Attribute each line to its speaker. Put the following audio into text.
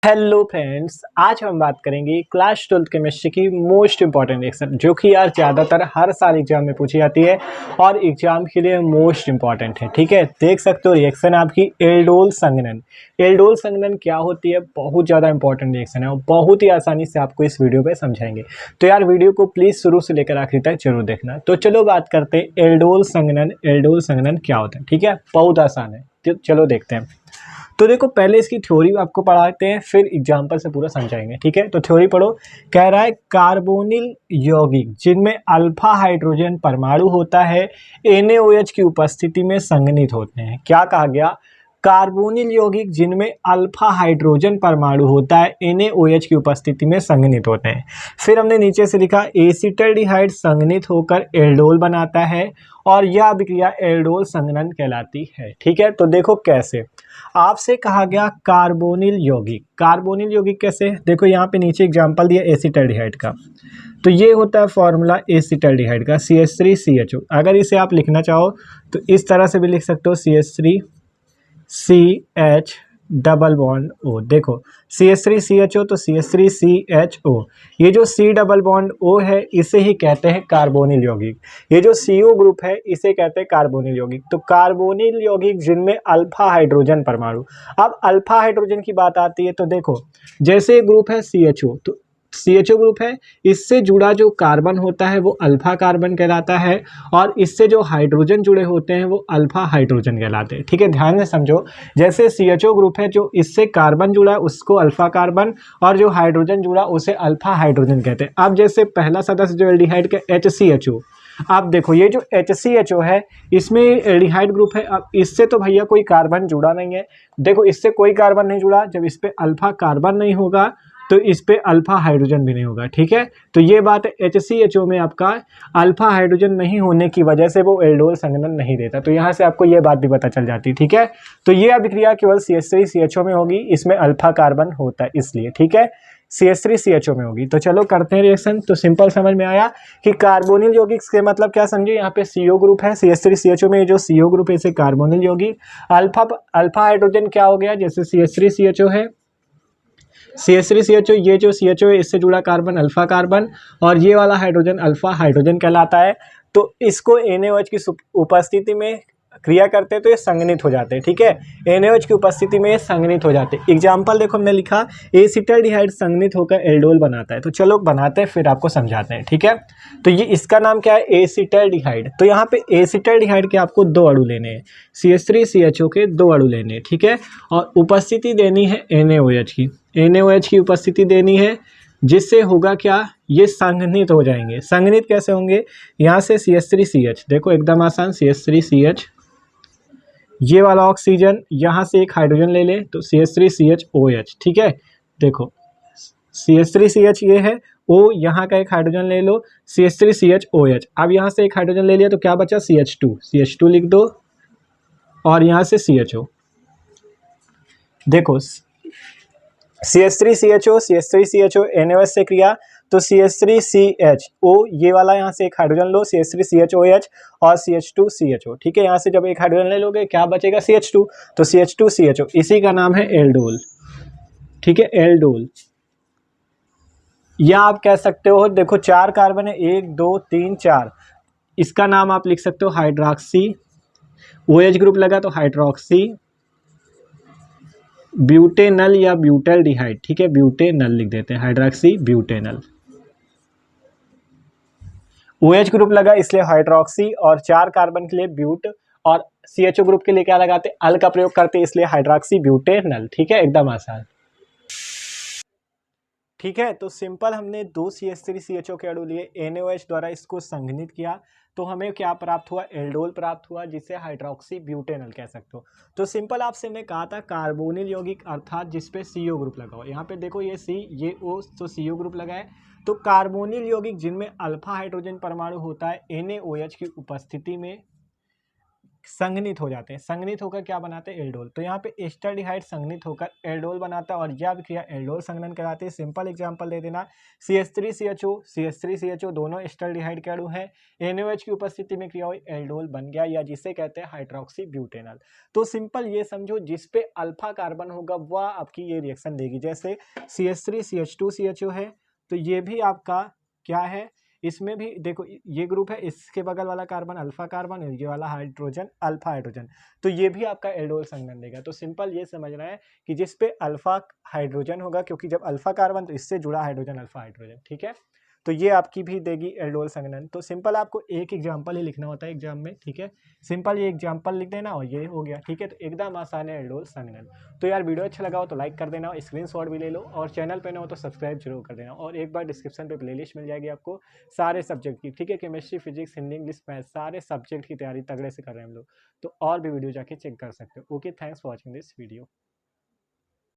Speaker 1: Hello friends, आज हम बात करेंगे क्लास 12th केमिस्ट्री की मोस्ट इंपॉर्टेंट रिएक्शन जो कि यार ज़्यादातर हर साल एग्जाम में पूछी जाती है और एग्जाम के लिए मोस्ट इंपॉर्टेंट है। ठीक है, देख सकते हो रिएक्शन आपकी एल्डोल संघनन। एल्डोल संघनन क्या होती है, बहुत ज़्यादा इंपॉर्टेंट रिएक्शन है और बहुत ही आसानी से आपको इस वीडियो पे समझाएंगे। तो यार वीडियो को प्लीज़ शुरू से लेकर आखिर तक जरूर देखना। तो चलो बात करते हैं एल्डोल संघनन। एल्डोल संघनन क्या होता है, ठीक है, बहुत आसान है। तो चलो देखते हैं। तो देखो पहले इसकी थ्योरी आपको पढ़ाते हैं, फिर एग्जाम्पल से पूरा समझाएंगे। ठीक है, तो थ्योरी पढ़ो। कह रहा है कार्बोनिल यौगिक जिनमें अल्फा हाइड्रोजन परमाणु होता है NaOH की उपस्थिति में संघनित होते हैं। क्या कहा गया? कार्बोनिल यौगिक जिनमें अल्फा हाइड्रोजन परमाणु होता है NaOH की उपस्थिति में संघनित होते हैं। फिर हमने नीचे से लिखा एसिटल्डिहाइड संघनित होकर एल्डोल बनाता है और यह अभिक्रिया एल्डोल संघनन कहलाती है। ठीक है, तो देखो कैसे आपसे कहा गया कार्बोनिल यौगिक। कार्बोनिल यौगिक कैसे, देखो यहाँ पे नीचे एग्जांपल दिया एसिटल्डिहाइड का। तो ये होता है फॉर्मूला एसिटल्डिहाइड का CH3CHO। अगर इसे आप लिखना चाहो तो इस तरह से भी लिख सकते हो CH3CH डबल बॉन्ड O। देखो CH3CHO तो CH3CHO। ये जो C डबल बॉन्ड O है इसे ही कहते हैं कार्बोनिल यौगिक। ये जो CO ग्रुप है इसे कहते हैं कार्बोनिल यौगिक। तो कार्बोनिल यौगिक जिनमें अल्फा हाइड्रोजन परमाणु। अब अल्फा हाइड्रोजन की बात आती है तो देखो जैसे ग्रुप है CHO, तो CHO ग्रुप है, इससे जुड़ा जो कार्बन होता है वो अल्फा कार्बन कहलाता है और इससे जो हाइड्रोजन जुड़े होते हैं वो अल्फा हाइड्रोजन कहलाते हैं। ठीक है, ध्यान से समझो। जैसे CHO ग्रुप है, जो इससे कार्बन जुड़ा है उसको अल्फा कार्बन और जो हाइड्रोजन जुड़ा उसे अल्फा हाइड्रोजन कहते हैं। अब जैसे पहला सदस्य जो एल्डिहाइड का HCHO, अब देखो ये जो HCHO है इसमें एल्डिहाइड ग्रुप है। अब इससे तो भैया कोई कार्बन जुड़ा नहीं है। देखो इससे कोई कार्बन नहीं जुड़ा, जब इस पे अल्फा कार्बन नहीं होगा तो इस पे अल्फा हाइड्रोजन भी नहीं होगा। ठीक है, तो ये बात है HCHO में आपका अल्फा हाइड्रोजन नहीं होने की वजह से वो एल्डोल संघनन नहीं देता। तो यहाँ से आपको ये बात भी पता चल जाती है। ठीक है, तो ये अभिक्रिया केवल CH3CHO में होगी, इसमें अल्फा कार्बन होता है इसलिए। ठीक है, CH3CHO में होगी। तो चलो करते हैं रिएक्शन। तो सिंपल समझ में आया कि कार्बोनिल यौगिक के मतलब क्या समझे। यहाँ पे CO ग्रुप है, CH3CHO में जो CO ग्रुप है इसे कार्बोनिल यौगिक। अल्फा हाइड्रोजन क्या हो गया, जैसे CH3CHO है, CH3CHO, ये जो CHO है इससे जुड़ा कार्बन अल्फा कार्बन और ये वाला हाइड्रोजन अल्फा हाइड्रोजन कहलाता है। तो इसको NaOH की उपस्थिति में क्रिया करते हैं तो ये संघनित हो जाते हैं। ठीक है, NaOH की उपस्थिति में ये संघनित हो जाते हैं। एग्जाम्पल देखो हमने लिखा एसिटल्डिहाइड संघनित होकर एल्डोल बनाता है। तो चलो बनाते हैं फिर आपको समझाते हैं। ठीक है, तो ये इसका नाम क्या है, एसिटल्डिहाइड। तो यहाँ पे एसिटल्डिहाइड के आपको दो अणु लेने हैं, CH3CHO के दो अणु लेने हैं। ठीक है, और उपस्थिति देनी है NaOH की। NaOH की उपस्थिति देनी है, जिससे होगा क्या, ये संघनित हो जाएंगे। संघनित कैसे होंगे, यहाँ से CH3CH, देखो एकदम आसान, CH3CH, ये वाला ऑक्सीजन यहाँ से एक हाइड्रोजन ले ले तो CH3CHOH। ठीक है, देखो CH3CH ये है, O यहाँ का एक हाइड्रोजन ले लो CH3CHOH। अब यहाँ से एक हाइड्रोजन ले लिया तो क्या बचा, CH2 लिख दो और यहाँ से CHO। देखो CH3CHO NaOH से क्रिया तो CH3CHO, ये वाला यहाँ से एक हाइड्रोजन लो CH3CHOH और CH2CHO। ठीक है, यहाँ से जब एक हाइड्रोजन ले लोगे क्या बचेगा, CH2, तो CH2CHO, इसी का नाम है एल्डोल। ठीक है, एल्डोल। या आप कह सकते हो, देखो चार कार्बन है, 1 2 3 4, इसका नाम आप लिख सकते हो हाइड्रॉक्सी। OH ग्रुप लगा तो हाइड्रॉक्सी ब्यूटेनल या ब्यूटल्डिहाइड। ठीक है, ब्यूटेनल लिख देते हैं, हाइड्रॉक्सी ब्यूटेनल। OH ग्रुप लगा इसलिए हाइड्रॉक्सी, और चार कार्बन के लिए ब्यूट, और CHO ग्रुप के लिए क्या लगाते, अल का प्रयोग करते इसलिए हाइड्रॉक्सी ब्यूटेनल। ठीक है, एकदम आसान। ठीक है, तो सिंपल हमने दो CH3CHO के अणु लिए, NaOH द्वारा इसको संघनित किया तो हमें क्या प्राप्त हुआ, एल्डोल प्राप्त हुआ, जिसे हाइड्रॉक्सी ब्यूटेनल कह सकते हो। तो सिंपल आपसे मैं कहा था कार्बोनिल यौगिक अर्थात जिसपे CO ग्रुप लगा हो, यहाँ पे देखो ये C ये O, तो CO ग्रुप लगा है। तो कार्बोनिल यौगिक जिनमें अल्फा हाइड्रोजन परमाणु होता है NaOH की उपस्थिति में संघनित हो जाते हैं। संघनित होकर क्या बनाते हैं? एल्डोल। तो यहाँ पे एस्टरडिहाइड संघनित होकर एल्डोल बनाता है और यह अभिक्रिया एल्डोल संघनन कहलाती है। सिंपल एग्जांपल दे देना, CH3CHO CH3CHO दोनों एस्टरडिहाइड के अणु हैं, NaOH की उपस्थिति में क्रिया हुई एल्डोल बन गया, या जिसे कहते हैं हाइड्रोक्सी ब्यूटेनॉल। तो सिंपल ये समझो, जिस पे अल्फा कार्बन होगा वह आपकी ये रिएक्शन देगी। जैसे CH3CH2CHO है तो ये भी आपका क्या है, इसमें भी देखो ये ग्रुप है, इसके बगल वाला कार्बन अल्फा कार्बन, ये वाला हाइड्रोजन अल्फा हाइड्रोजन, तो ये भी आपका एल्डोल संघनन देगा। तो सिंपल ये समझना है कि जिस पे अल्फा हाइड्रोजन होगा, क्योंकि जब अल्फा कार्बन तो इससे जुड़ा हाइड्रोजन अल्फा हाइड्रोजन, ठीक है, तो ये आपकी भी देगी एल्डोल संघनन। तो सिंपल आपको एक एग्जाम्पल ही लिखना होता है एग्जाम में, ठीक है, सिंपल ये एग्जाम्पल लिख देना और ये हो गया, ठीक है। तो एकदम आसान है एल्डोल संघनन। तो यार वीडियो अच्छा लगा हो तो लाइक कर देना, स्क्रीनशॉट भी ले लो, और चैनल पे ना हो तो सब्सक्राइब जरूर कर देना। और एक बार डिस्क्रिप्शन पे प्लेलिस्ट मिल जाएगी आपको सारे सब्जेक्ट की, ठीक है, chemistry, physics, Hindi, English, math, सारे सब्जेक्ट की तैयारी तगड़े से कर रहे हैं हम लोग। तो और भी वीडियो जाके चेक कर सकते हो। Okay, thanks for watching this video.